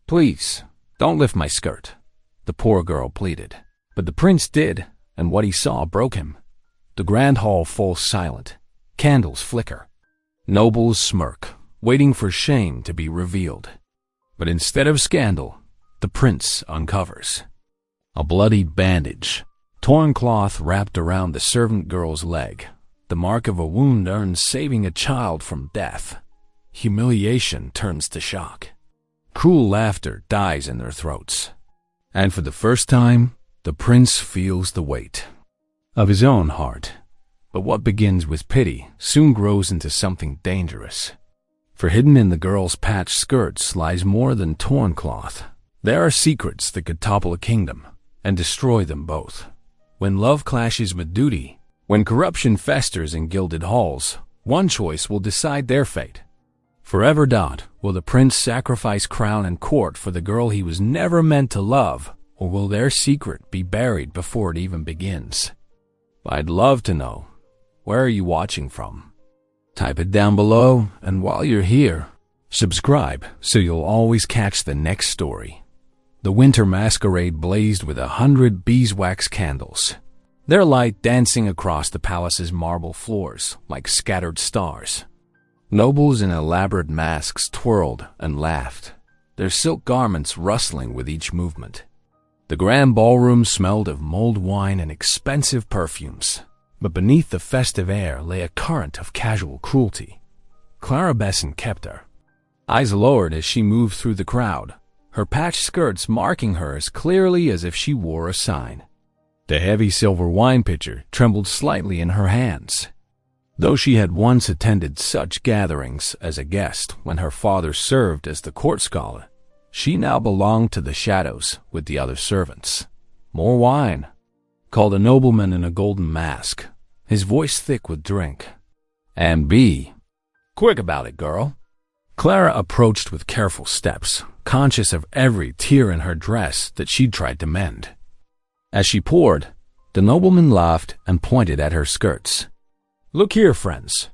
"Please, don't lift my skirt," the poor girl pleaded. But the prince did, and what he saw broke him. The grand hall falls silent. Candles flicker. Nobles smirk, waiting for shame to be revealed. But instead of scandal, the prince uncovers a bloodied bandage, torn cloth wrapped around the servant girl's leg, the mark of a wound earned saving a child from death. Humiliation turns to shock. Cruel laughter dies in their throats. And for the first time, the prince feels the weight of his own heart. But what begins with pity soon grows into something dangerous. For hidden in the girl's patched skirts lies more than torn cloth. There are secrets that could topple a kingdom and destroy them both. When love clashes with duty, when corruption festers in gilded halls, one choice will decide their fate. Forever. Will the prince sacrifice crown and court for the girl he was never meant to love, or will their secret be buried before it even begins? I'd love to know. Where are you watching from? Type it down below, and while you're here, subscribe so you'll always catch the next story. The winter masquerade blazed with 100 beeswax candles, their light dancing across the palace's marble floors like scattered stars. Nobles in elaborate masks twirled and laughed, their silk garments rustling with each movement. The grand ballroom smelled of mulled wine and expensive perfumes, but beneath the festive air lay a current of casual cruelty. Clara Besson kept her eyes lowered as she moved through the crowd, her patched skirts marking her as clearly as if she wore a sign. The heavy silver wine pitcher trembled slightly in her hands. Though she had once attended such gatherings as a guest when her father served as the court scholar, she now belonged to the shadows with the other servants. "More wine," called a nobleman in a golden mask, his voice thick with drink. "And be quick about it, girl." Clara approached with careful steps, conscious of every tear in her dress that she'd tried to mend. As she poured, the nobleman laughed and pointed at her skirts. "Look here, friends.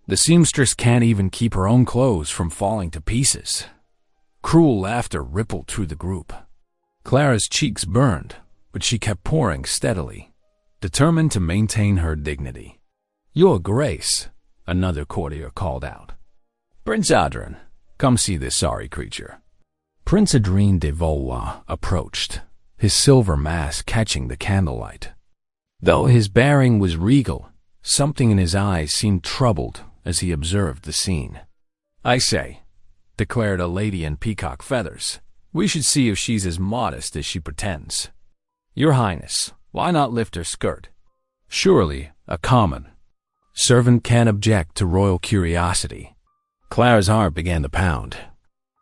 The seamstress can't even keep her own clothes from falling to pieces." Cruel laughter rippled through the group. Clara's cheeks burned, but she kept pouring steadily, determined to maintain her dignity. "Your Grace," another courtier called out. "Prince Adrien, come see this sorry creature." Prince Adrien de Valois approached, his silver mask catching the candlelight. Though his bearing was regal, something in his eyes seemed troubled as he observed the scene. "I say," declared a lady in peacock feathers, "we should see if she's as modest as she pretends. Your Highness, why not lift her skirt? Surely a common servant can't object to royal curiosity." Clara's heart began to pound.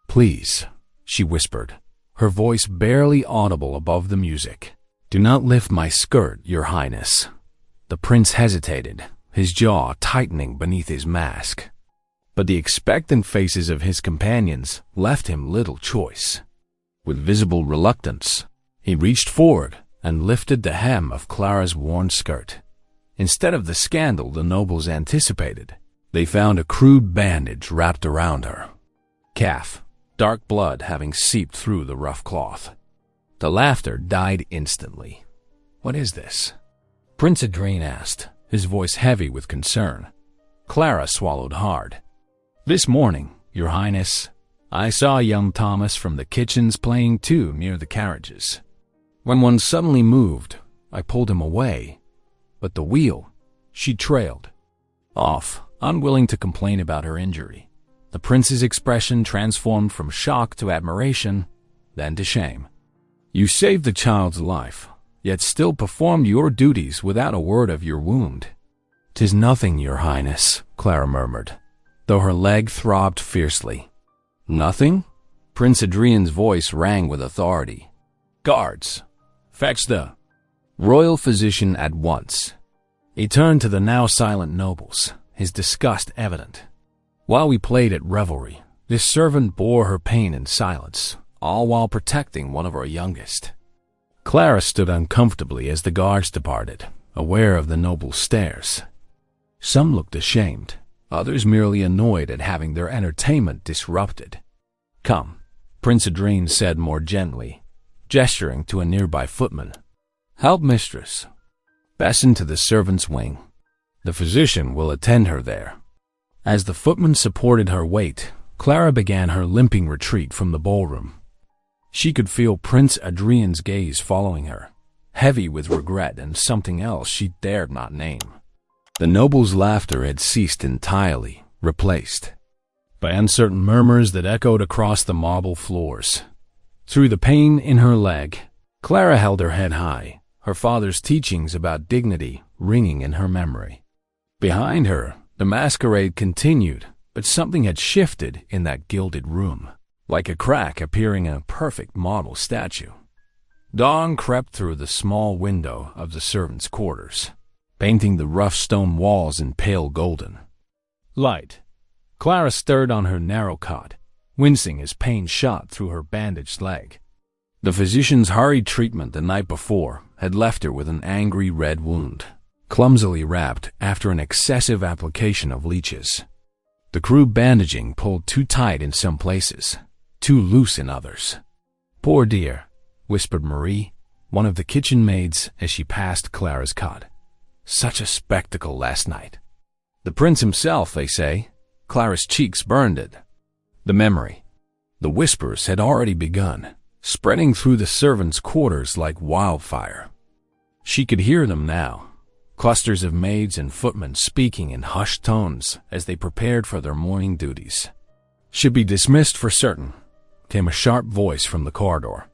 "Please," she whispered, her voice barely audible above the music. "Do not lift my skirt, Your Highness." The prince hesitated, his jaw tightening beneath his mask. But the expectant faces of his companions left him little choice. With visible reluctance, he reached forward and lifted the hem of Clara's worn skirt. Instead of the scandal the nobles anticipated, they found a crude bandage wrapped around her. Calf, dark blood having seeped through the rough cloth. The laughter died instantly. "What is this?" Prince Adrien asked, his voice heavy with concern. Clara swallowed hard. "This morning, Your Highness, I saw young Thomas from the kitchens playing too near the carriages. When one suddenly moved, I pulled him away, but the wheel," she trailed off, unwilling to complain about her injury. The prince's expression transformed from shock to admiration, then to shame. "You saved the child's life, yet still performed your duties without a word of your wound." "'Tis nothing, Your Highness," Clara murmured, though her leg throbbed fiercely. "Nothing?" Prince Adrien's voice rang with authority. "Guards, fetch the royal physician at once." He turned to the now silent nobles, his disgust evident. "While we played at revelry, this servant bore her pain in silence, all while protecting one of our youngest." Clara stood uncomfortably as the guards departed, aware of the nobles' stares. Some looked ashamed, others merely annoyed at having their entertainment disrupted. "Come," Prince Adrien said more gently, gesturing to a nearby footman. "Help mistress. Fasten to the servants' wing. The physician will attend her there." As the footman supported her weight, Clara began her limping retreat from the ballroom. She could feel Prince Adrien's gaze following her, heavy with regret and something else she dared not name. The noble's laughter had ceased entirely, replaced by uncertain murmurs that echoed across the marble floors. Through the pain in her leg, Clara held her head high, her father's teachings about dignity ringing in her memory. Behind her, the masquerade continued, but something had shifted in that gilded room, like a crack appearing in a perfect model statue. Dawn crept through the small window of the servants' quarters, painting the rough stone walls in pale golden light. Clara stirred on her narrow cot, wincing as pain shot through her bandaged leg. The physician's hurried treatment the night before had left her with an angry red wound, clumsily wrapped after an excessive application of leeches. The crude bandaging pulled too tight in some places, too loose in others. "Poor dear," whispered Marie, one of the kitchen maids, as she passed Clara's cot. "Such a spectacle last night." "The prince himself, they say." Clara's cheeks burned it. The memory. The whispers had already begun, spreading through the servants' quarters like wildfire. She could hear them now, clusters of maids and footmen speaking in hushed tones as they prepared for their morning duties. "Should be dismissed for certain," came a sharp voice from the corridor.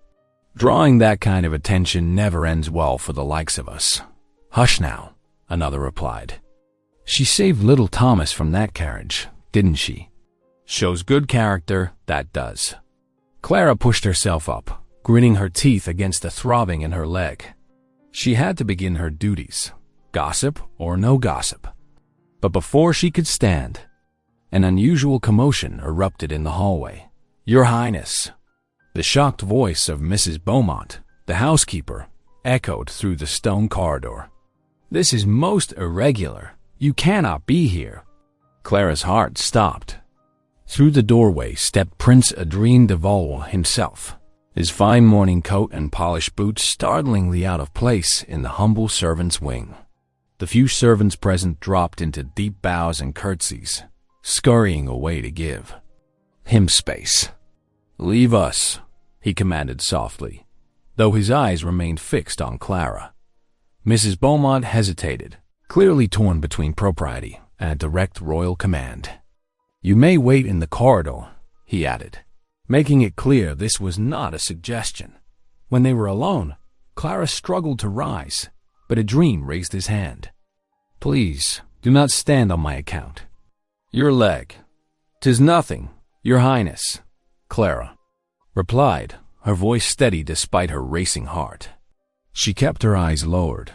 "Drawing that kind of attention never ends well for the likes of us." "Hush now," another replied. "She saved little Thomas from that carriage, didn't she? Shows good character, that does." Clara pushed herself up, gritting her teeth against the throbbing in her leg. She had to begin her duties, gossip or no gossip. But before she could stand, an unusual commotion erupted in the hallway. "Your Highness!" The shocked voice of Mrs. Beaumont, the housekeeper, echoed through the stone corridor. "This is most irregular. You cannot be here." Clara's heart stopped. Through the doorway stepped Prince Adrien de Valois himself, his fine morning coat and polished boots startlingly out of place in the humble servants' wing. The few servants present dropped into deep bows and curtsies, scurrying away to give him space. "Leave us," he commanded softly, though his eyes remained fixed on Clara. Mrs. Beaumont hesitated, clearly torn between propriety and a direct royal command. "You may wait in the corridor," he added, making it clear this was not a suggestion. When they were alone, Clara struggled to rise, but Adrien raised his hand. "Please, do not stand on my account." "Your leg." "'Tis nothing, Your Highness," Clara replied, her voice steady despite her racing heart. She kept her eyes lowered,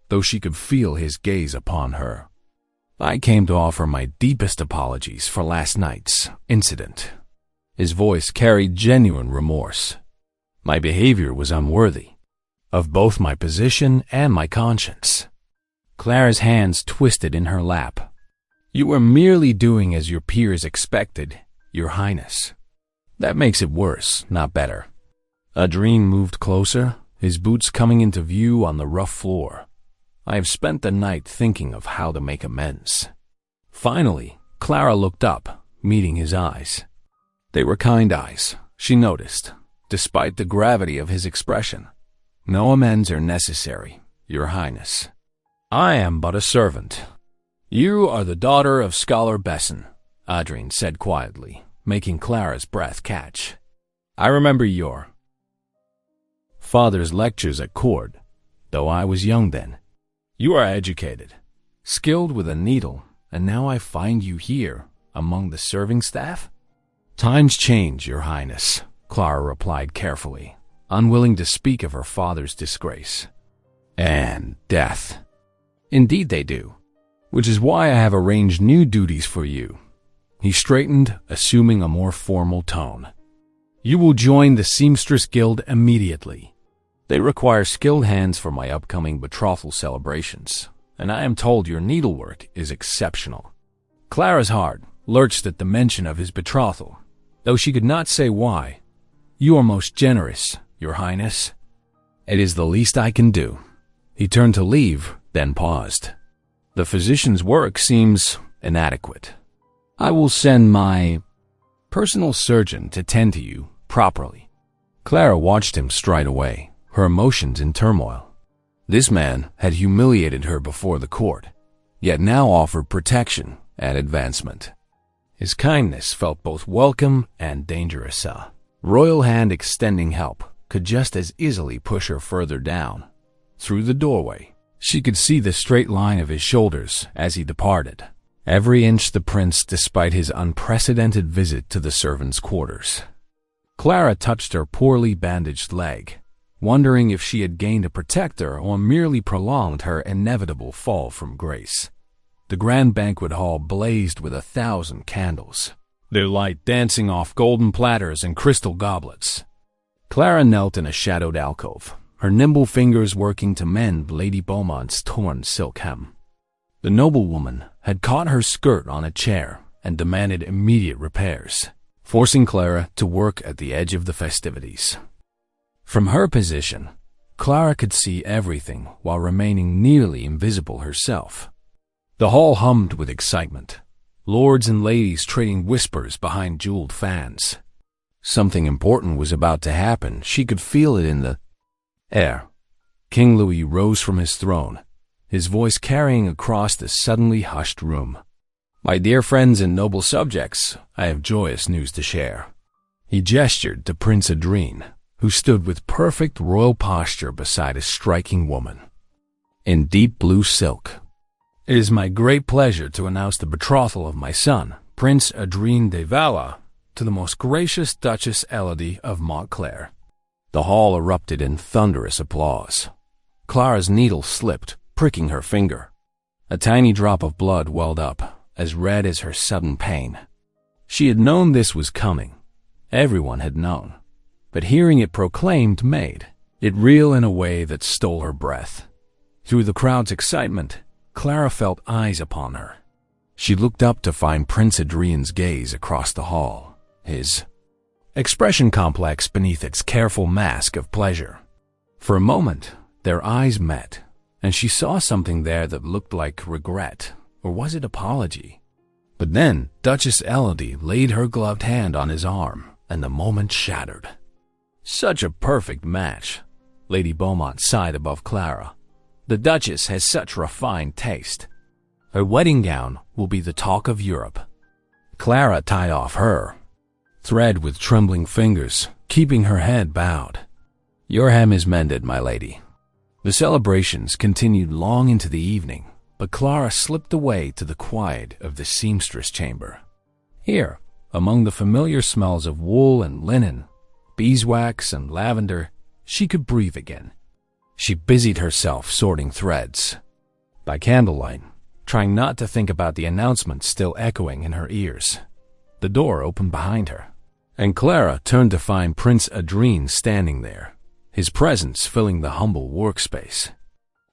though she could feel his gaze upon her. "I came to offer my deepest apologies for last night's incident." His voice carried genuine remorse. "My behavior was unworthy of both my position and my conscience." Clara's hands twisted in her lap. "You were merely doing as your peers expected, Your Highness." "That makes it worse, not better." Adrien moved closer, his boots coming into view on the rough floor. "I have spent the night thinking of how to make amends." Finally, Clara looked up, meeting his eyes. They were kind eyes, she noticed, despite the gravity of his expression. "No amends are necessary, Your Highness. I am but a servant." "You are the daughter of Scholar Besson," Adrien said quietly, making Clara's breath catch. "I remember your father's lectures at court, though I was young then. You are educated, skilled with a needle, and now I find you here, among the serving staff?" "Times change, Your Highness," Clara replied carefully, unwilling to speak of her father's disgrace. "And death." "Indeed they do, which is why I have arranged new duties for you." He straightened, assuming a more formal tone. "You will join the Seamstress Guild immediately. They require skilled hands for my upcoming betrothal celebrations, and I am told your needlework is exceptional." Clara's heart lurched at the mention of his betrothal, though she could not say why. You are most generous, Your Highness. It is the least I can do. He turned to leave, then paused. The physician's work seems inadequate. I will send my personal surgeon to tend to you properly. Clara watched him stride away, her emotions in turmoil. This man had humiliated her before the court, yet now offered protection and advancement. His kindness felt both welcome and dangerous. A royal hand extending help could just as easily push her further down. Through the doorway, she could see the straight line of his shoulders as he departed. Every inch the prince, despite his unprecedented visit to the servants' quarters. Clara touched her poorly bandaged leg, wondering if she had gained a protector or merely prolonged her inevitable fall from grace. The grand banquet hall blazed with 1,000 candles, their light dancing off golden platters and crystal goblets. Clara knelt in a shadowed alcove, her nimble fingers working to mend Lady Beaumont's torn silk hem. The noblewoman had caught her skirt on a chair and demanded immediate repairs, forcing Clara to work at the edge of the festivities. From her position, Clara could see everything while remaining nearly invisible herself. The hall hummed with excitement, lords and ladies trading whispers behind jeweled fans. Something important was about to happen. She could feel it in the air. King Louis rose from his throne, his voice carrying across the suddenly hushed room. My dear friends and noble subjects, I have joyous news to share. He gestured to Prince Adrien, who stood with perfect royal posture beside a striking woman in deep blue silk. It is my great pleasure to announce the betrothal of my son, Prince Adrien de Valois, to the most gracious Duchess Elodie of Montclair. The hall erupted in thunderous applause. Clara's needle slipped, pricking her finger. A tiny drop of blood welled up, as red as her sudden pain. She had known this was coming. Everyone had known. But hearing it proclaimed made it real in a way that stole her breath. Through the crowd's excitement, Clara felt eyes upon her. She looked up to find Prince Adrien's gaze across the hall, his expression complex beneath its careful mask of pleasure. For a moment, their eyes met, and she saw something there that looked like regret, or was it apology? But then Duchess Elodie laid her gloved hand on his arm, and the moment shattered. Such a perfect match. Lady Beaumont sighed above Clara. The Duchess has such refined taste. Her wedding gown will be the talk of Europe. Clara tied off her thread with trembling fingers, keeping her head bowed. Your hem is mended, my lady. The celebrations continued long into the evening, but Clara slipped away to the quiet of the seamstress chamber. Here, among the familiar smells of wool and linen, beeswax and lavender, she could breathe again. She busied herself sorting threads. By candlelight, trying not to think about the announcement still echoing in her ears, the door opened behind her, and Clara turned to find Prince Adrien standing there, his presence filling the humble workspace.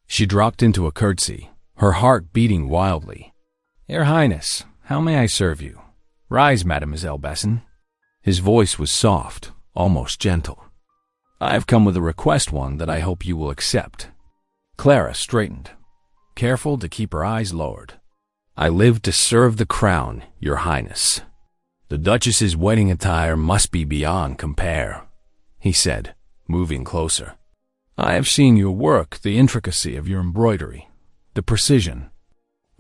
She dropped into a curtsy, her heart beating wildly. Your Highness, how may I serve you? Rise, Mademoiselle Besson. His voice was soft, almost gentle. I have come with a request, one that I hope you will accept. Clara straightened, careful to keep her eyes lowered. I live to serve the crown, Your Highness. The Duchess's wedding attire must be beyond compare, he said, moving closer. I have seen your work, the intricacy of your embroidery, the precision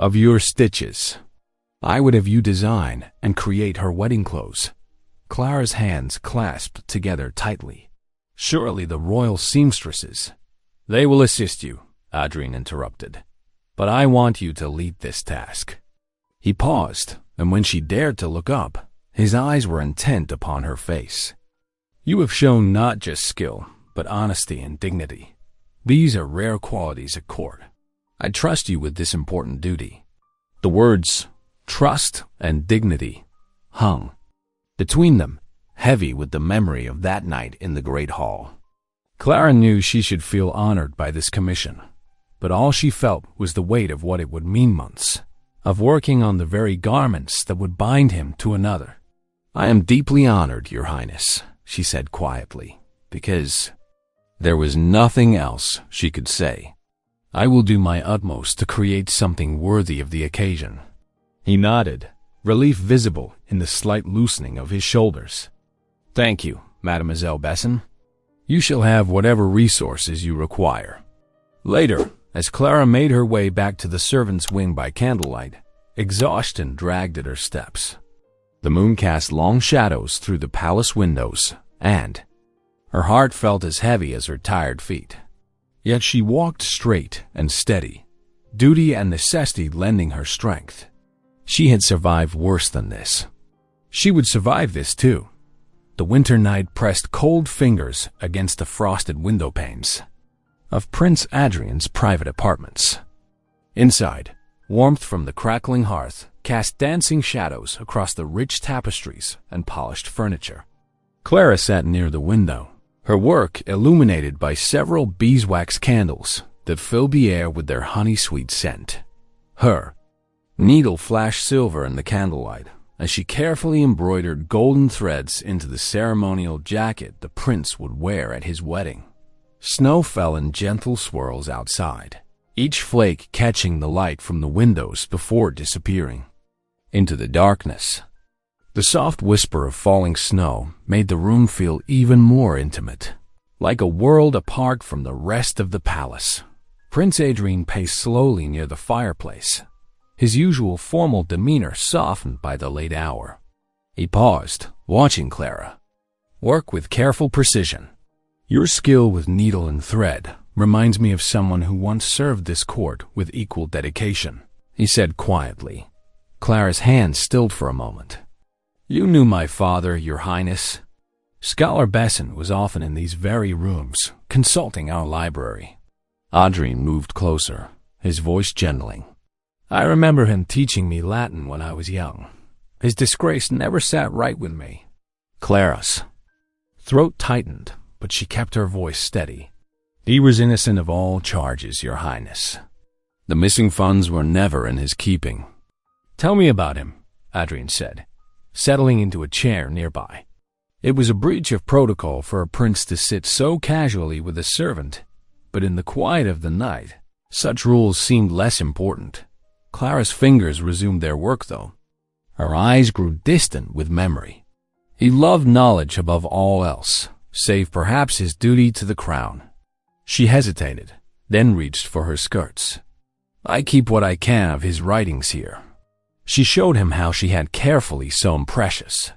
of your stitches. I would have you design and create her wedding clothes. Clara's hands clasped together tightly. Surely the royal seamstresses. They will assist you, Adrien interrupted. But I want you to lead this task. He paused, and when she dared to look up, his eyes were intent upon her face. You have shown not just skill, but honesty and dignity. These are rare qualities at court. I trust you with this important duty. The words trust and dignity hung between them, heavy with the memory of that night in the great hall. Clara knew she should feel honored by this commission, but all she felt was the weight of what it would mean months, of working on the very garments that would bind him to another. I am deeply honored, Your Highness, she said quietly, because there was nothing else she could say. I will do my utmost to create something worthy of the occasion. He nodded, relief visible in the slight loosening of his shoulders. Thank you, Mademoiselle Besson. You shall have whatever resources you require. Later, as Clara made her way back to the servants' wing by candlelight, exhaustion dragged at her steps. The moon cast long shadows through the palace windows, and her heart felt as heavy as her tired feet. Yet she walked straight and steady, duty and necessity lending her strength. She had survived worse than this. She would survive this too. The winter night pressed cold fingers against the frosted window panes of Prince Adrian's private apartments. Inside, warmth from the crackling hearth cast dancing shadows across the rich tapestries and polished furniture. Clara sat near the window, her work illuminated by several beeswax candles that filled the air with their honey-sweet scent. Her needle flashed silver in the candlelight as she carefully embroidered golden threads into the ceremonial jacket the prince would wear at his wedding. Snow fell in gentle swirls outside, each flake catching the light from the windows before disappearing into the darkness. The soft whisper of falling snow made the room feel even more intimate, like a world apart from the rest of the palace. Prince Adrian paced slowly near the fireplace, his usual formal demeanor softened by the late hour. He paused, watching Clara work with careful precision. Your skill with needle and thread reminds me of someone who once served this court with equal dedication, he said quietly. Clara's hand stilled for a moment. You knew my father, Your Highness. Scholar Besson was often in these very rooms, consulting our library. Adrien moved closer, his voice gentling. I remember him teaching me Latin when I was young. His disgrace never sat right with me. Clara's throat tightened, but she kept her voice steady. He was innocent of all charges, Your Highness. The missing funds were never in his keeping. Tell me about him, Adrien said, settling into a chair nearby. It was a breach of protocol for a prince to sit so casually with a servant, but in the quiet of the night, such rules seemed less important. Clara's fingers resumed their work, though. Her eyes grew distant with memory. He loved knowledge above all else, save perhaps his duty to the crown. She hesitated, then reached for her skirts. I keep what I can of his writings here. She showed him how she had carefully sewn precious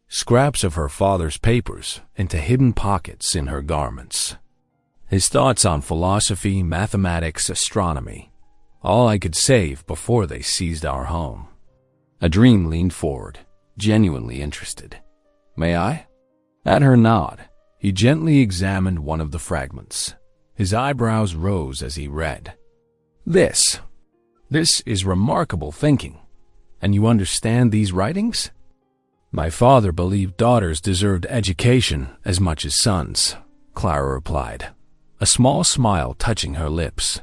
scraps of her father's papers into hidden pockets in her garments. His thoughts on philosophy, mathematics, astronomy, all I could save before they seized our home. Adrien leaned forward, genuinely interested. May I? At her nod, he gently examined one of the fragments. His eyebrows rose as he read. This is remarkable thinking. And you understand these writings? My father believed daughters deserved education as much as sons, Clara replied, a small smile touching her lips.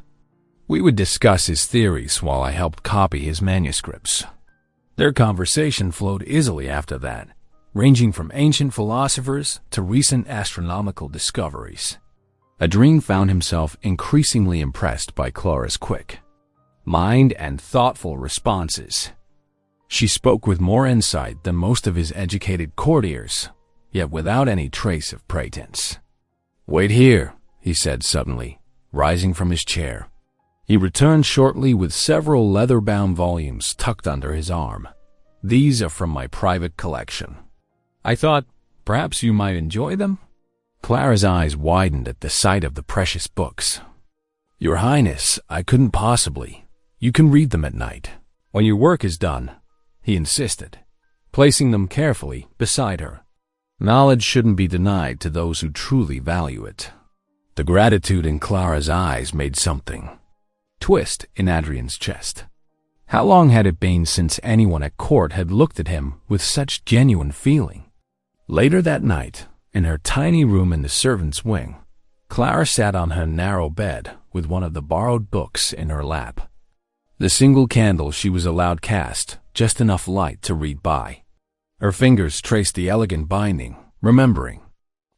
We would discuss his theories while I helped copy his manuscripts. Their conversation flowed easily after that, ranging from ancient philosophers to recent astronomical discoveries. Adrien found himself increasingly impressed by Clara's quick mind and thoughtful responses. She spoke with more insight than most of his educated courtiers, yet without any trace of pretense. Wait here, he said suddenly, rising from his chair. He returned shortly with several leather-bound volumes tucked under his arm. These are from my private collection. I thought perhaps you might enjoy them? Clara's eyes widened at the sight of the precious books. Your Highness, I couldn't possibly. You can read them at night, when your work is done, he insisted, placing them carefully beside her. Knowledge shouldn't be denied to those who truly value it. The gratitude in Clara's eyes made something twist in Adrien's chest. How long had it been since anyone at court had looked at him with such genuine feeling? Later that night, in her tiny room in the servants' wing, Clara sat on her narrow bed with one of the borrowed books in her lap. The single candle she was allowed cast just enough light to read by. Her fingers traced the elegant binding, remembering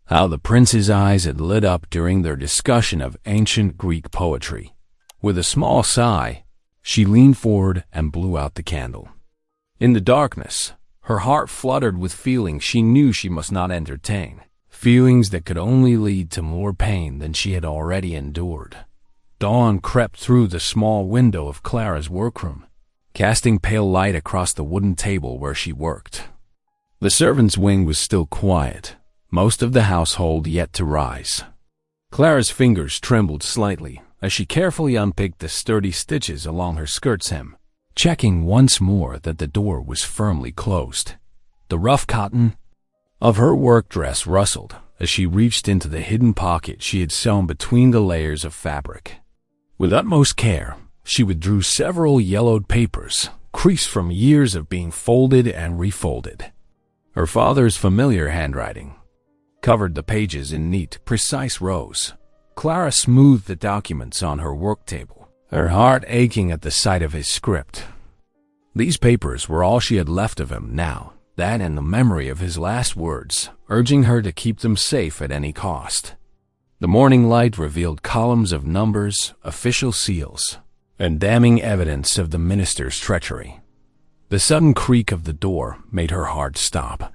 how the prince's eyes had lit up during their discussion of ancient Greek poetry. With a small sigh, she leaned forward and blew out the candle. In the darkness, her heart fluttered with feelings she knew she must not entertain, feelings that could only lead to more pain than she had already endured. Dawn crept through the small window of Clara's workroom, casting pale light across the wooden table where she worked. The servants' wing was still quiet, most of the household yet to rise. Clara's fingers trembled slightly as she carefully unpicked the sturdy stitches along her skirt's hem, checking once more that the door was firmly closed. The rough cotton of her work dress rustled as she reached into the hidden pocket she had sewn between the layers of fabric. With utmost care, she withdrew several yellowed papers, creased from years of being folded and refolded. Her father's familiar handwriting covered the pages in neat, precise rows. Clara smoothed the documents on her work table, her heart aching at the sight of his script. These papers were all she had left of him now, that and the memory of his last words, urging her to keep them safe at any cost. The morning light revealed columns of numbers, official seals, and damning evidence of the minister's treachery. The sudden creak of the door made her heart stop.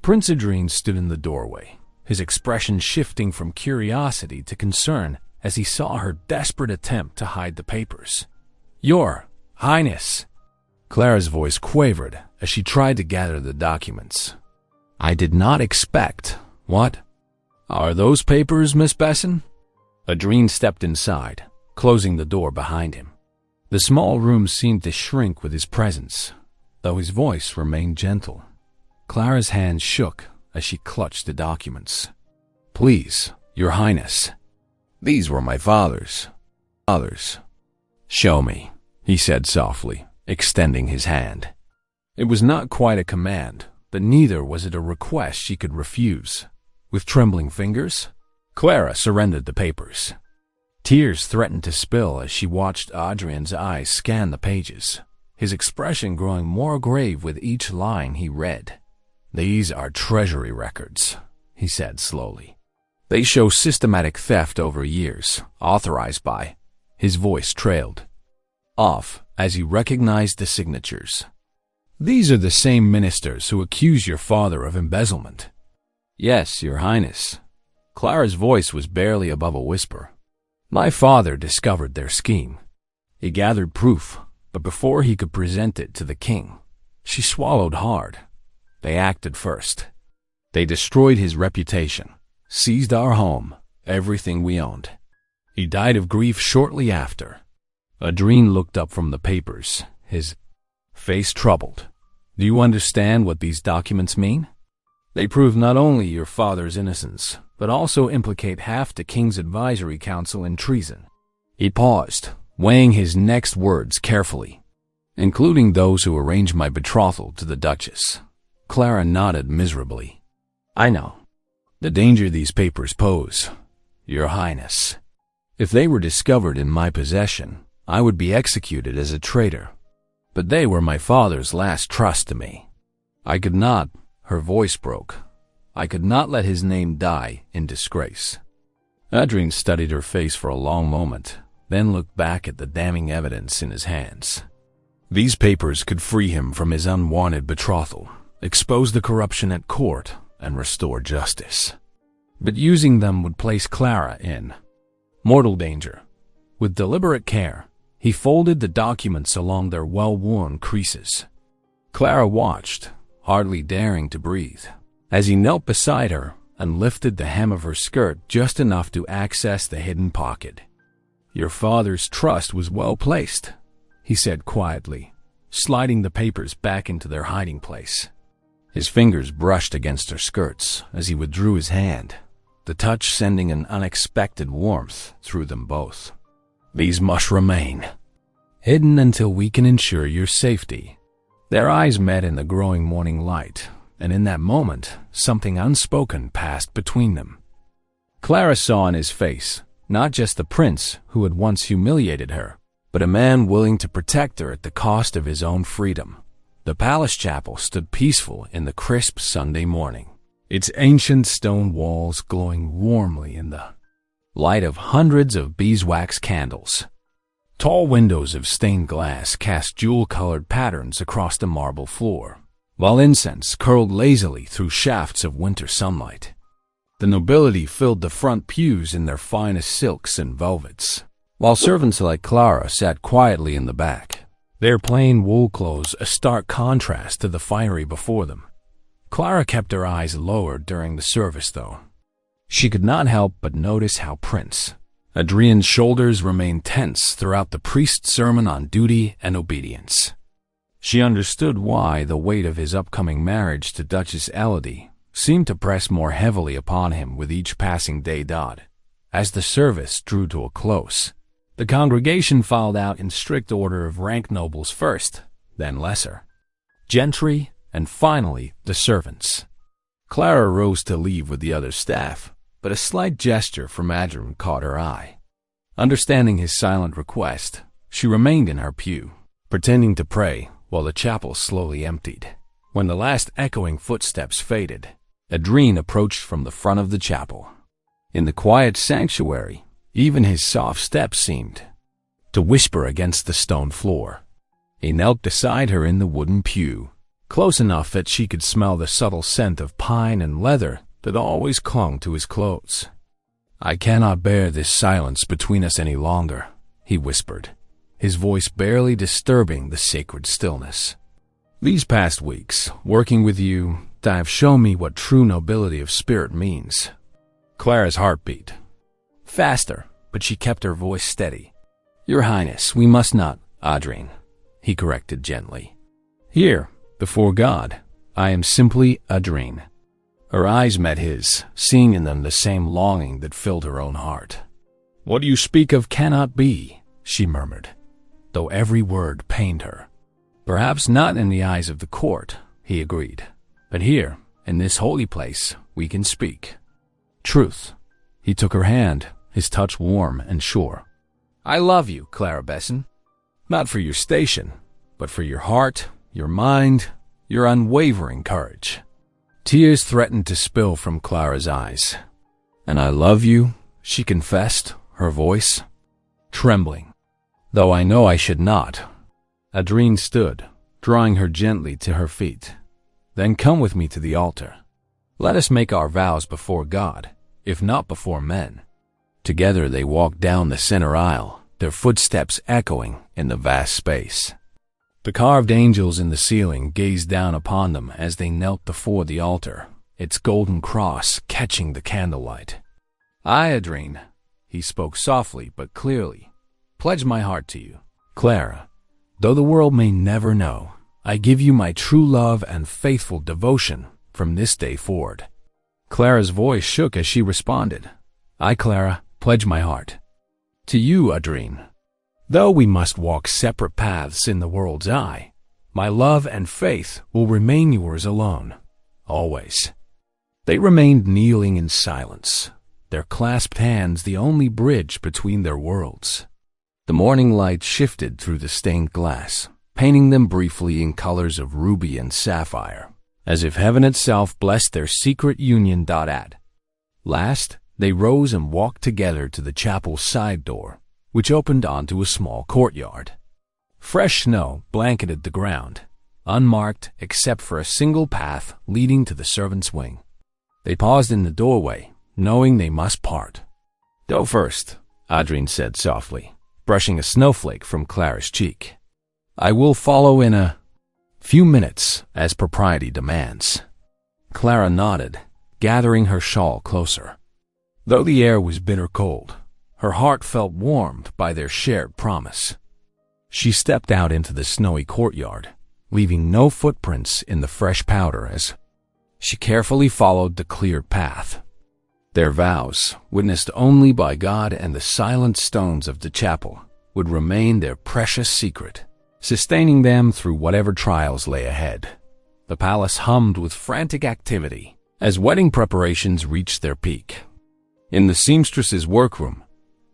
Prince Adrien stood in the doorway, his expression shifting from curiosity to concern as he saw her desperate attempt to hide the papers. "Your Highness!" Clara's voice quavered as she tried to gather the documents. "I did not expect—" "What? Are those papers, Miss Besson?" Adrien stepped inside, closing the door behind him. The small room seemed to shrink with his presence, though his voice remained gentle. Clara's hands shook as she clutched the documents. "Please, Your Highness. These were my father's. "Show me," he said softly, extending his hand. It was not quite a command, but neither was it a request she could refuse. With trembling fingers, Clara surrendered the papers. Tears threatened to spill as she watched Adrien's eyes scan the pages, his expression growing more grave with each line he read. "These are treasury records," he said slowly. "They show systematic theft over years, authorized by—" His voice trailed off as he recognized the signatures. "These are the same ministers who accuse your father of embezzlement." "Yes, Your Highness." Clara's voice was barely above a whisper. "My father discovered their scheme. He gathered proof, but before he could present it to the king," she swallowed hard. "They acted first. They destroyed his reputation, seized our home, everything we owned. He died of grief shortly after." Adrien looked up from the papers, his face troubled. "Do you understand what these documents mean? They prove not only your father's innocence, but also implicate half the king's advisory council in treason." He paused, weighing his next words carefully. "Including those who arranged my betrothal to the Duchess." Clara nodded miserably. "I know the danger these papers pose, Your Highness. If they were discovered in my possession, I would be executed as a traitor. But they were my father's last trust to me. I could not," her voice broke, "I could not let his name die in disgrace." Adrien studied her face for a long moment, then looked back at the damning evidence in his hands. These papers could free him from his unwanted betrothal, expose the corruption at court, and restore justice. But using them would place Clara in mortal danger. With deliberate care, he folded the documents along their well-worn creases. Clara watched, hardly daring to breathe, as he knelt beside her and lifted the hem of her skirt just enough to access the hidden pocket. "Your father's trust was well placed," he said quietly, sliding the papers back into their hiding place. His fingers brushed against her skirts as he withdrew his hand, the touch sending an unexpected warmth through them both. "These must remain hidden until we can ensure your safety." Their eyes met in the growing morning light, and in that moment, something unspoken passed between them. Clara saw in his face not just the prince who had once humiliated her, but a man willing to protect her at the cost of his own freedom. The palace chapel stood peaceful in the crisp Sunday morning. its ancient stone walls glowing warmly in the light of hundreds of beeswax candles. Tall windows of stained glass cast jewel-colored patterns across the marble floor, while incense curled lazily through shafts of winter sunlight. The nobility filled the front pews in their finest silks and velvets, while servants like Clara sat quietly in the back, their plain wool clothes a stark contrast to the finery before them. Clara kept her eyes lowered during the service, though. She could not help but notice how Prince Adrien's shoulders remained tense throughout the priest's sermon on duty and obedience. She understood why the weight of his upcoming marriage to Duchess Elodie seemed to press more heavily upon him with each passing day. As the service drew to a close, the congregation filed out in strict order of rank nobles first, then lesser, gentry, and finally the servants. Clara rose to leave with the other staff, but a slight gesture from Adrian caught her eye. Understanding his silent request, she remained in her pew, pretending to pray while the chapel slowly emptied. When the last echoing footsteps faded, Adrien approached from the front of the chapel. In the quiet sanctuary, even his soft steps seemed to whisper against the stone floor. He knelt beside her in the wooden pew, close enough that she could smell the subtle scent of pine and leather that always clung to his clothes. "I cannot bear this silence between us any longer," he whispered, his voice barely disturbing the sacred stillness. "These past weeks, working with you, have shown me what true nobility of spirit means." Clara's heart beat faster, but she kept her voice steady. "Your Highness, we must not, Adrien," he corrected gently. "Here, before God, I am simply Adrien." Her eyes met his, seeing in them the same longing that filled her own heart. "What you speak of cannot be," she murmured, though every word pained her. "Perhaps not in the eyes of the court," he agreed, "but here, in this holy place, we can speak truth." He took her hand, his touch warm and sure. "I love you, Clara Besson, not for your station, but for your heart, your mind, your unwavering courage." Tears threatened to spill from Clara's eyes. "And I love you," she confessed, her voice trembling, "though I know I should not." Adrien stood, drawing her gently to her feet. "Then come with me to the altar. Let us make our vows before God, if not before men." Together they walked down the center aisle, their footsteps echoing in the vast space. The carved angels in the ceiling gazed down upon them as they knelt before the altar, its golden cross catching the candlelight. "I, Adrien," he spoke softly but clearly, "pledge my heart to you. Clara, though the world may never know, I give you my true love and faithful devotion from this day forward." Clara's voice shook as she responded, "I, Clara, pledge my heart to you, Adrien. Though we must walk separate paths in the world's eye, my love and faith will remain yours alone, always." They remained kneeling in silence, their clasped hands the only bridge between their worlds. The morning light shifted through the stained glass, painting them briefly in colors of ruby and sapphire, as if heaven itself blessed their secret union. Last, they rose and walked together to the chapel's side door, which opened onto a small courtyard. Fresh snow blanketed the ground, unmarked except for a single path leading to the servants' wing. They paused in the doorway, knowing they must part. "Go first," Adrien said softly, brushing a snowflake from Clara's cheek. "I will follow in a few minutes, as propriety demands." Clara nodded, gathering her shawl closer. Though the air was bitter cold, her heart felt warmed by their shared promise. She stepped out into the snowy courtyard, leaving no footprints in the fresh powder as she carefully followed the cleared path. Their vows, witnessed only by God and the silent stones of the chapel, would remain their precious secret, sustaining them through whatever trials lay ahead. The palace hummed with frantic activity as wedding preparations reached their peak. In the seamstress's workroom,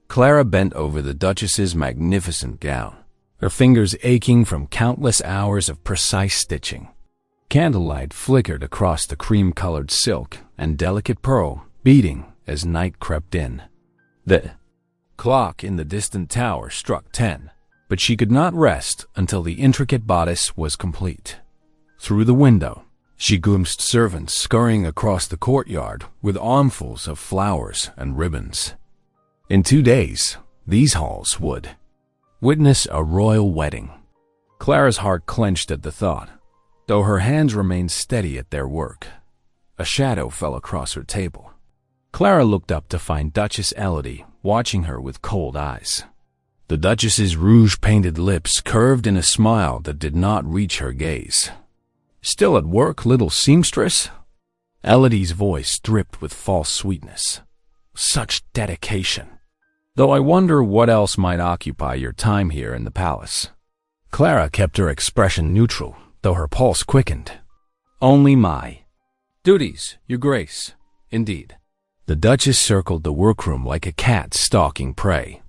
Clara bent over the Duchess's magnificent gown, her fingers aching from countless hours of precise stitching. Candlelight flickered across the cream-colored silk and delicate pearl, beating as night crept in. The clock in the distant tower struck 10, but she could not rest until the intricate bodice was complete. Through the window, she glimpsed servants scurrying across the courtyard with armfuls of flowers and ribbons. In 2 days, these halls would witness a royal wedding. Clara's heart clenched at the thought, though her hands remained steady at their work. A shadow fell across her table. Clara looked up to find Duchess Elodie watching her with cold eyes. The Duchess's rouge-painted lips curved in a smile that did not reach her gaze. "Still at work, little seamstress?" Elodie's voice dripped with false sweetness. "Such dedication. Though I wonder what else might occupy your time here in the palace." Clara kept her expression neutral, though her pulse quickened. "Only my duties, your grace, indeed." The Duchess circled the workroom like a cat stalking prey.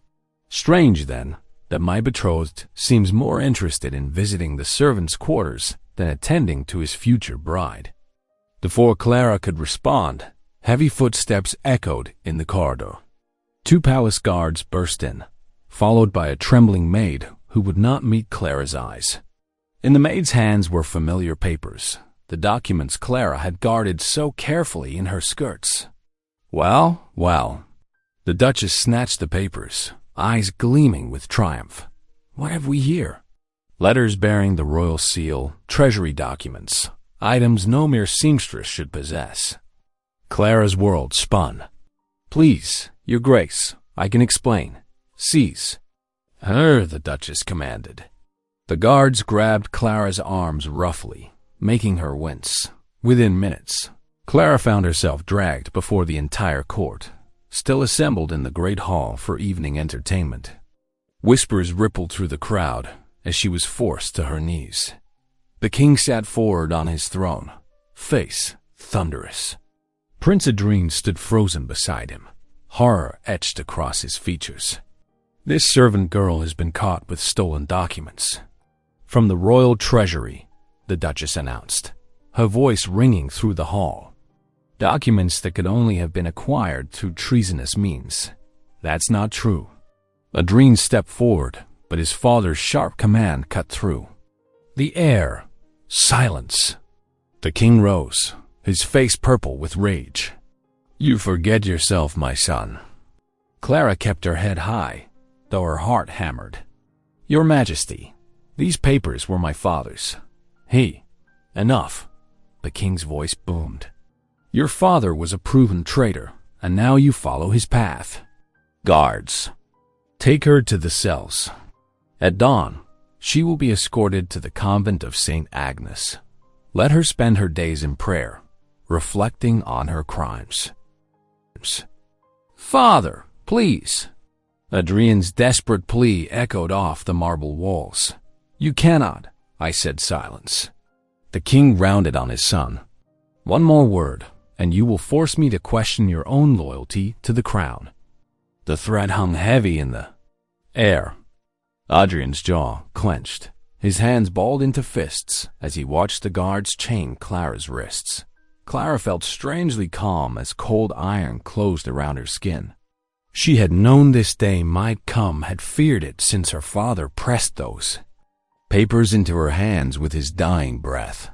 "Strange, then, that my betrothed seems more interested in visiting the servants' quarters than attending to his future bride." Before Clara could respond, heavy footsteps echoed in the corridor. 2 palace guards burst in, followed by a trembling maid who would not meet Clara's eyes. In the maid's hands were familiar papers, the documents Clara had guarded so carefully in her skirts. "Well, well." The Duchess snatched the papers, eyes gleaming with triumph. "What have we here?" Letters bearing the royal seal, treasury documents, items no mere seamstress should possess. Clara's world spun. "Please, your grace, I can explain. Seize." "Her," the Duchess commanded. The guards grabbed Clara's arms roughly, making her wince. Within minutes, Clara found herself dragged before the entire court, still assembled in the great hall for evening entertainment. Whispers rippled through the crowd as she was forced to her knees. The king sat forward on his throne, face thunderous. Prince Adrien stood frozen beside him, horror etched across his features. "This servant girl has been caught with stolen documents from the royal treasury," the Duchess announced, her voice ringing through the hall. "Documents that could only have been acquired through treasonous means." "That's not true." Adrien stepped forward, but his father's sharp command cut through. "The heir! Silence!" The king rose, his face purple with rage. "You forget yourself, my son." Clara kept her head high, though her heart hammered. "Your Majesty, these papers were my father's. Enough." The king's voice boomed. "Your father was a proven traitor, and now you follow his path. Guards, take her to the cells. At dawn, she will be escorted to the convent of St. Agnes. Let her spend her days in prayer, reflecting on her crimes." "Father, please." Adrien's desperate plea echoed off the marble walls. "You cannot," I said. Silence. The king rounded on his son. "One more word, and you will force me to question your own loyalty to the crown." The threat hung heavy in the air. Adrien's jaw clenched, his hands balled into fists as he watched the guards chain Clara's wrists. Clara felt strangely calm as cold iron closed around her skin. She had known this day might come, had feared it since her father pressed those papers into her hands with his dying breath.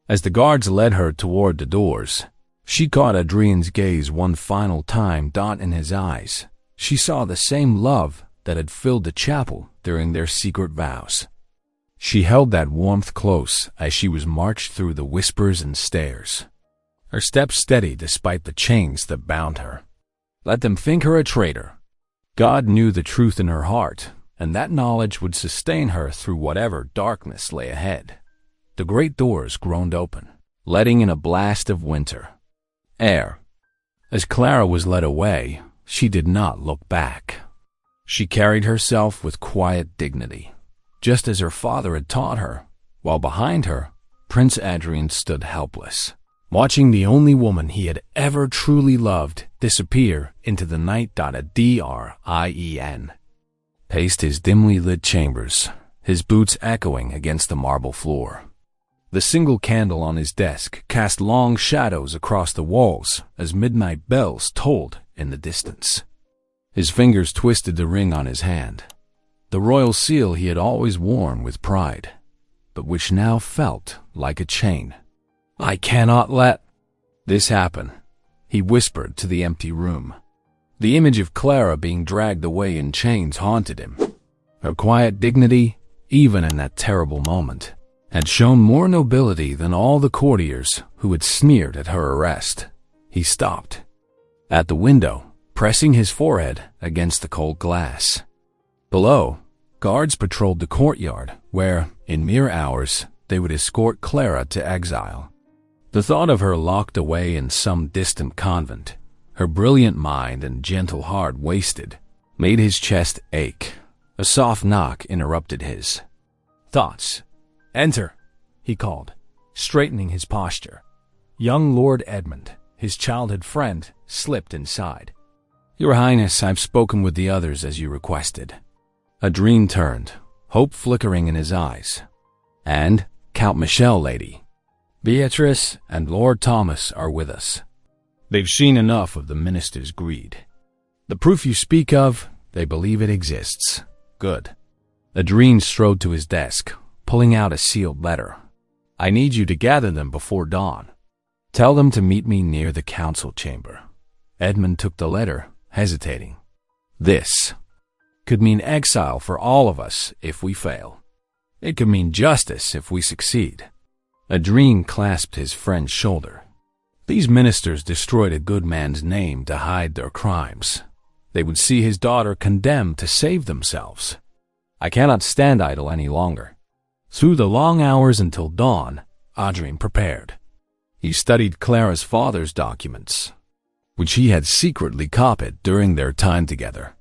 As the guards led her toward the doors, she caught Adrien's gaze one final time, dot in his eyes. She saw the same love that had filled the chapel during their secret vows. She held that warmth close as she was marched through the whispers and stares, her steps steady despite the chains that bound her. Let them think her a traitor. God knew the truth in her heart, and that knowledge would sustain her through whatever darkness lay ahead. The great doors groaned open, letting in a blast of winter air. As Clara was led away, she did not look back. She carried herself with quiet dignity, just as her father had taught her, while behind her, Prince Adrien stood helpless, watching the only woman he had ever truly loved disappear into the night. Adrien paced his dimly lit chambers, his boots echoing against the marble floor. The single candle on his desk cast long shadows across the walls as midnight bells tolled in the distance. His fingers twisted the ring on his hand, the royal seal he had always worn with pride, but which now felt like a chain. "I cannot let this happen," he whispered to the empty room. The image of Clara being dragged away in chains haunted him. Her quiet dignity, even in that terrible moment, had shown more nobility than all the courtiers who had sneered at her arrest. He stopped at the window, pressing his forehead against the cold glass. Below, guards patrolled the courtyard, where, in mere hours, they would escort Clara to exile. The thought of her locked away in some distant convent, her brilliant mind and gentle heart wasted, made his chest ache. A soft knock interrupted his thoughts. "Enter," he called, straightening his posture. Young Lord Edmund, his childhood friend, slipped inside. "Your Highness, I've spoken with the others as you requested." Adrien turned, hope flickering in his eyes. "And Count Michel, lady. Beatrice and Lord Thomas are with us. They've seen enough of the minister's greed. The proof you speak of, they believe it exists. Good." Adrien strode to his desk, pulling out a sealed letter. "I need you to gather them before dawn. Tell them to meet me near the council chamber." Edmund took the letter, hesitating. This could mean exile for all of us if we fail. It could mean justice if we succeed. Adrien clasped his friend's shoulder. These ministers destroyed a good man's name to hide their crimes. They would see his daughter condemned to save themselves. I cannot stand idle any longer. Through the long hours until dawn, Adrien prepared. He studied Clara's father's documents, which he had secretly copied during their time together.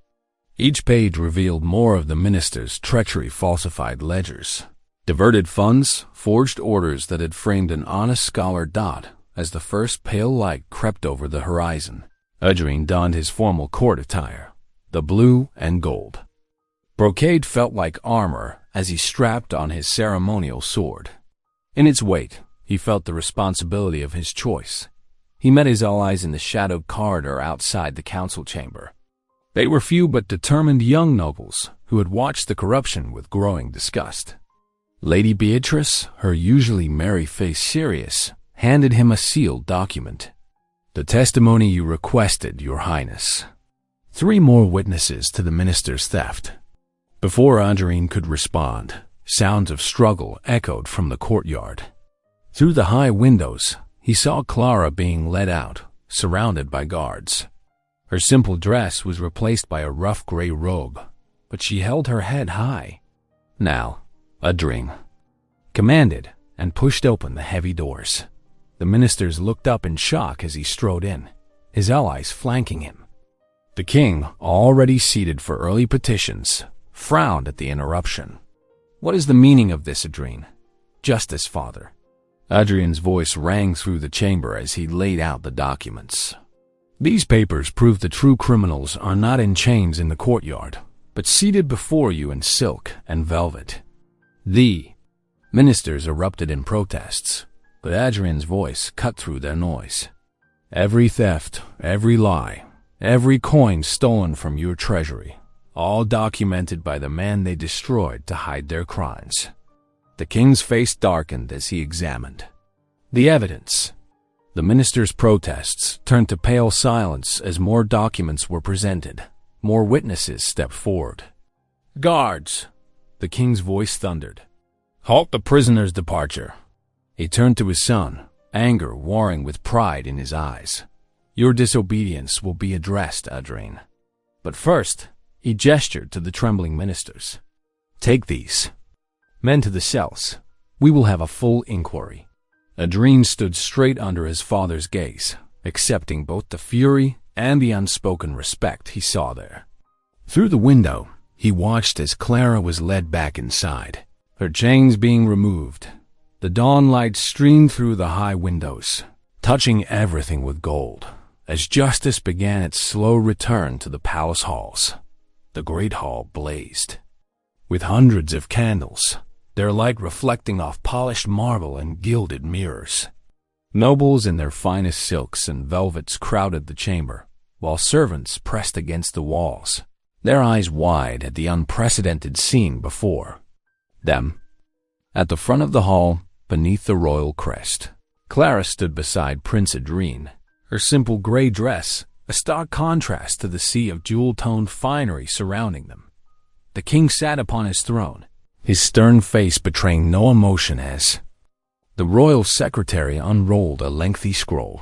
Each page revealed more of the minister's treachery, falsified ledgers, diverted funds, forged orders that had framed an honest scholar Dot as the first pale light crept over the horizon. Adrien donned his formal court attire, the blue and gold. Brocade felt like armor as he strapped on his ceremonial sword. In its weight, he felt the responsibility of his choice. He met his allies in the shadowed corridor outside the council chamber. They were few but determined young nobles who had watched the corruption with growing disgust. Lady Beatrice, her usually merry face serious, handed him a sealed document. "The testimony you requested, Your Highness. 3 more witnesses to the minister's theft." Before Adrien could respond, sounds of struggle echoed from the courtyard. Through the high windows, he saw Clara being led out, surrounded by guards. Her simple dress was replaced by a rough gray robe, but she held her head high. "Now," Adrien commanded, and pushed open the heavy doors. The ministers looked up in shock as he strode in, his allies flanking him. The king, already seated for early petitions, frowned at the interruption. "What is the meaning of this, Adrien?" "Justice, father." Adrien's voice rang through the chamber as he laid out the documents. "These papers prove the true criminals are not in chains in the courtyard, but seated before you in silk and velvet." The ministers erupted in protests, but Adrien's voice cut through their noise. "Every theft, every lie, every coin stolen from your treasury, all documented by the man they destroyed to hide their crimes." The king's face darkened as he examined the evidence. The minister's protests turned to pale silence as more documents were presented. More witnesses stepped forward. "Guards!" the king's voice thundered. "Halt the prisoner's departure." He turned to his son, anger warring with pride in his eyes. "Your disobedience will be addressed, Adrien. But first," he gestured to the trembling ministers. "Take these men to the cells. We will have a full inquiry." Adrien stood straight under his father's gaze, accepting both the fury and the unspoken respect he saw there. Through the window, he watched as Clara was led back inside, her chains being removed. The dawn light streamed through the high windows, touching everything with gold, as justice began its slow return to the palace halls. The great hall blazed with hundreds of candles, their light reflecting off polished marble and gilded mirrors. Nobles in their finest silks and velvets crowded the chamber, while servants pressed against the walls, their eyes wide at the unprecedented scene before them. At the front of the hall, beneath the royal crest, Clara stood beside Prince Adrien, her simple gray dress a stark contrast to the sea of jewel-toned finery surrounding them. The king sat upon his throne, his stern face betraying no emotion as the royal secretary unrolled a lengthy scroll.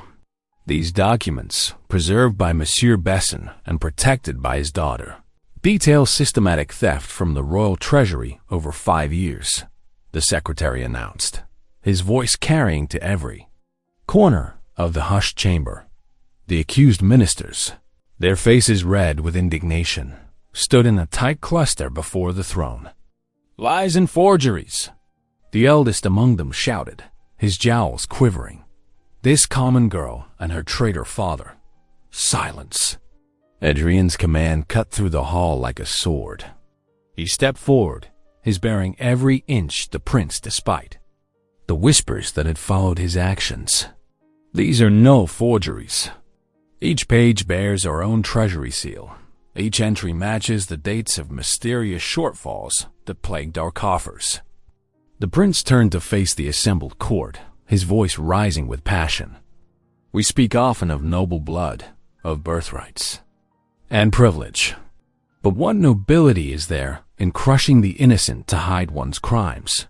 These documents, preserved by Monsieur Besson and protected by his daughter, detail systematic theft from the royal treasury over 5 years, the secretary announced, his voice carrying to every corner of the hushed chamber. The accused ministers, their faces red with indignation, stood in a tight cluster before the throne. "Lies and forgeries!" The eldest among them shouted, his jowls quivering. "This common girl and her traitor father." Silence. Adrien's command cut through the hall like a sword. He stepped forward, his bearing every inch the prince despite the whispers that had followed his actions. "These are no forgeries. Each page bears our own treasury seal. Each entry matches the dates of mysterious shortfalls that plagued our coffers." The prince turned to face the assembled court, his voice rising with passion. "We speak often of noble blood, of birthrights, and privilege. But what nobility is there in crushing the innocent to hide one's crimes?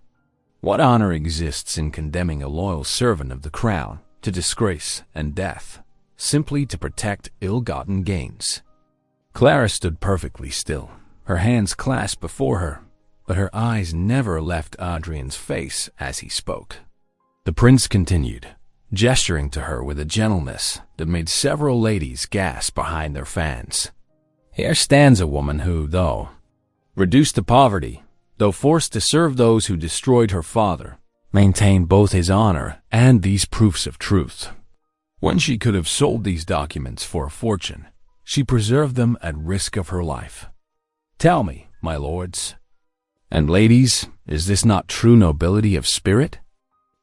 What honor exists in condemning a loyal servant of the crown to disgrace and death, simply to protect ill-gotten gains?" Clara stood perfectly still, her hands clasped before her, but her eyes never left Adrien's face as he spoke. The prince continued, gesturing to her with a gentleness that made several ladies gasp behind their fans. "Here stands a woman who, though reduced to poverty, though forced to serve those who destroyed her father, maintained both his honor and these proofs of truth. When she could have sold these documents for a fortune, she preserved them at risk of her life. Tell me, my lords and ladies, is this not true nobility of spirit?"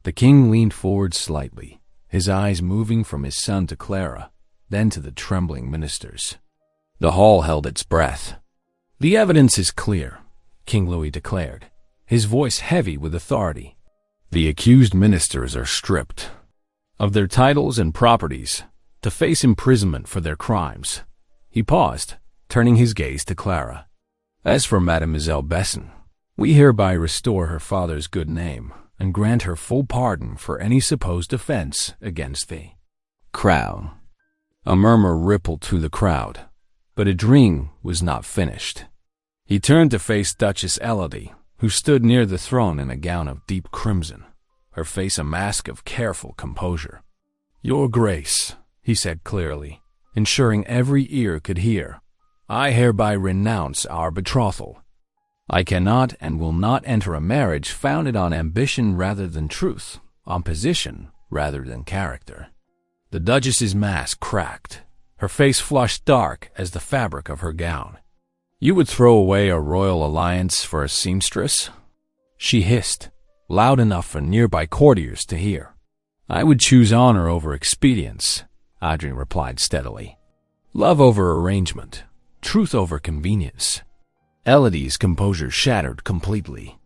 The king leaned forward slightly, his eyes moving from his son to Clara, then to the trembling ministers. The hall held its breath. "The evidence is clear," King Louis declared, his voice heavy with authority. "The accused ministers are stripped of their titles and properties to face imprisonment for their crimes." He paused, turning his gaze to Clara. "As for Mademoiselle Besson, we hereby restore her father's good name and grant her full pardon for any supposed offense against the crown." A murmur rippled through the crowd, but Adrien was not finished. He turned to face Duchess Elodie, who stood near the throne in a gown of deep crimson, her face a mask of careful composure. "Your Grace," he said clearly, ensuring every ear could hear, "I hereby renounce our betrothal. I cannot and will not enter a marriage founded on ambition rather than truth, on position rather than character." The Duchess's mask cracked, her face flushed dark as the fabric of her gown. "You would throw away a royal alliance for a seamstress?" she hissed, loud enough for nearby courtiers to hear. "I would choose honor over expedience," Adrien replied steadily. "Love over arrangement, truth over convenience." Elodie's composure shattered completely.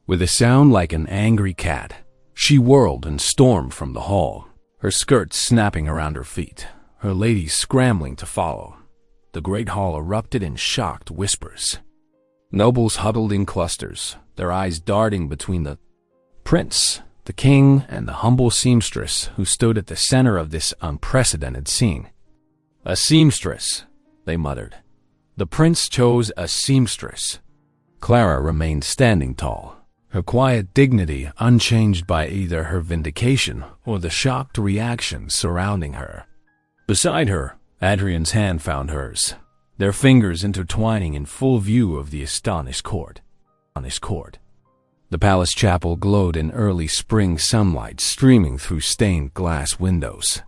With a sound like an angry cat, she whirled and stormed from the hall, her skirts snapping around her feet, her ladies scrambling to follow. The great hall erupted in shocked whispers. Nobles huddled in clusters, their eyes darting between the prince, the king, and the humble seamstress who stood at the center of this unprecedented scene. "A seamstress," they muttered. The prince chose a seamstress. Clara remained standing tall, her quiet dignity unchanged by either her vindication or the shocked reactions surrounding her. Beside her, Adrien's hand found hers, their fingers intertwining in full view of the astonished court. The palace chapel glowed in early spring sunlight streaming through stained glass windows.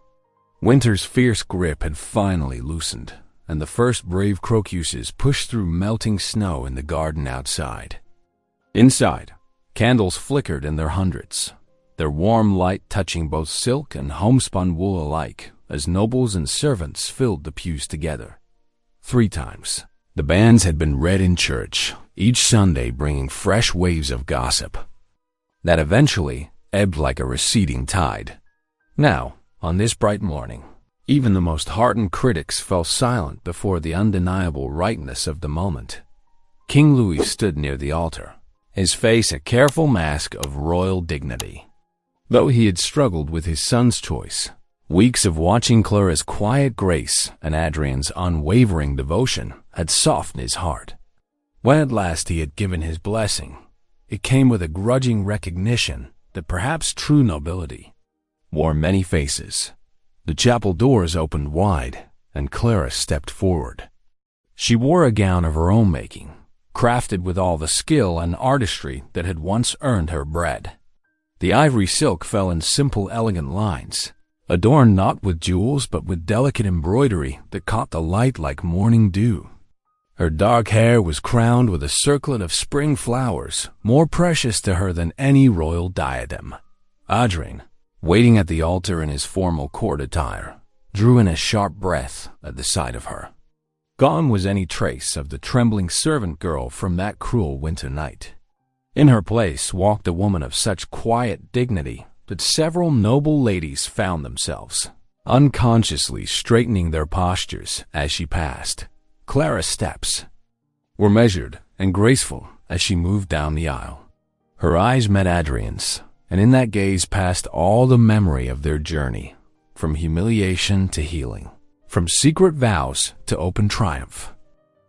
Winter's fierce grip had finally loosened, and the first brave crocuses pushed through melting snow in the garden outside. Inside, Candles flickered in their hundreds, their warm light touching both silk and homespun wool alike as nobles and servants filled the pews together. 3 times, the banns had been read in church, each Sunday bringing fresh waves of gossip that eventually ebbed like a receding tide. Now, on this bright morning, even the most hardened critics fell silent before the undeniable rightness of the moment. King Louis stood near the altar, his face a careful mask of royal dignity. Though he had struggled with his son's choice, weeks of watching Clara's quiet grace and Adrian's unwavering devotion had softened his heart. When at last he had given his blessing, it came with a grudging recognition that perhaps true nobility wore many faces. The chapel doors opened wide, and Clara stepped forward. She wore a gown of her own making, crafted with all the skill and artistry that had once earned her bread. The ivory silk fell in simple, elegant lines, adorned not with jewels but with delicate embroidery that caught the light like morning dew. Her dark hair was crowned with a circlet of spring flowers, more precious to her than any royal diadem. Adrien, waiting at the altar in his formal court attire, drew in a sharp breath at the sight of her. Gone was any trace of the trembling servant girl from that cruel winter night. In her place walked a woman of such quiet dignity that several noble ladies found themselves unconsciously straightening their postures as she passed. Clara's steps were measured and graceful as she moved down the aisle. Her eyes met Adrian's, and in that gaze passed all the memory of their journey, from humiliation to healing, from secret vows to open triumph.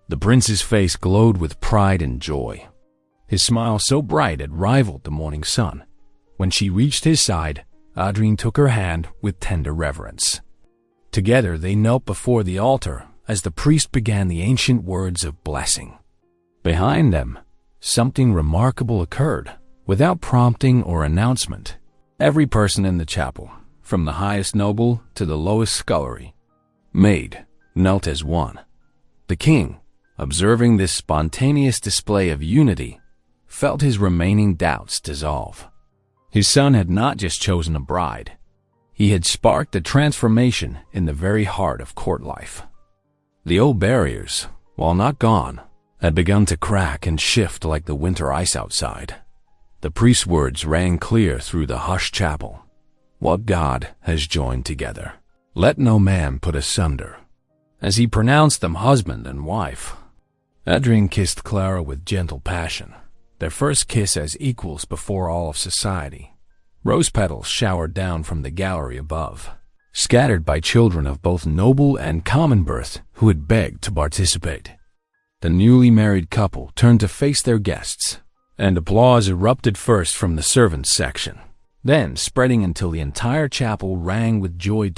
The prince's face glowed with pride and joy. His smile so bright it rivaled the morning sun. When she reached his side, Adrien took her hand with tender reverence. Together they knelt before the altar as the priest began the ancient words of blessing. Behind them, something remarkable occurred. Without prompting or announcement, every person in the chapel, from the highest noble to the lowest scullery maid, knelt as one. The king, observing this spontaneous display of unity, felt his remaining doubts dissolve. His son had not just chosen a bride. He had sparked a transformation in the very heart of court life. The old barriers, while not gone, had begun to crack and shift like the winter ice outside. The priest's words rang clear through the hushed chapel. What God has joined together, let no man put asunder. As he pronounced them husband and wife, Adrien kissed Clara with gentle passion, their first kiss as equals before all of society. Rose petals showered down from the gallery above, scattered by children of both noble and common birth who had begged to participate. The newly married couple turned to face their guests, and applause erupted first from the servants' section, then spreading until the entire chapel rang with joy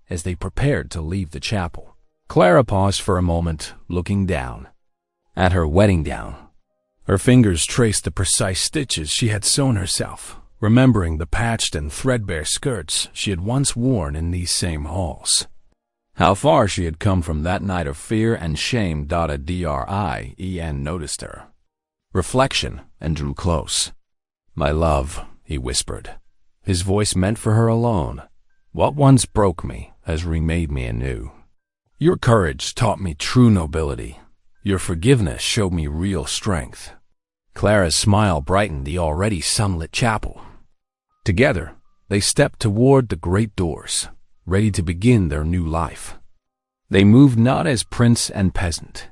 as they prepared to leave the chapel. Clara paused for a moment, looking down at her wedding gown. Her fingers traced the precise stitches she had sewn herself, remembering the patched and threadbare skirts she had once worn in these same halls. How far she had come from that night of fear and shame Drien noticed her. Reflection, and drew close. "My love," he whispered, his voice meant for her alone. "What once broke me has remade me anew. Your courage taught me true nobility. Your forgiveness showed me real strength." Clara's smile brightened the already sunlit chapel. Together, they stepped toward the great doors, ready to begin their new life. They moved not as prince and peasant,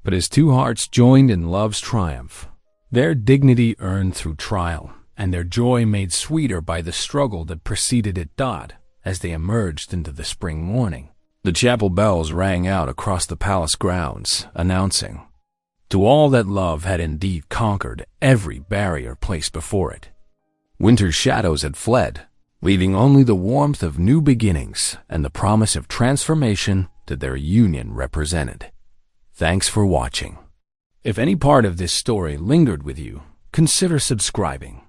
but as two hearts joined in love's triumph, their dignity earned through trial, and their joy made sweeter by the struggle that preceded it. As they emerged into the spring morning, the chapel bells rang out across the palace grounds, announcing, to all that love had indeed conquered every barrier placed before it. Winter's shadows had fled, leaving only the warmth of new beginnings and the promise of transformation that their union represented. Thanks for watching. If any part of this story lingered with you, consider subscribing.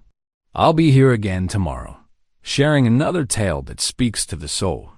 I'll be here again tomorrow, sharing another tale that speaks to the soul.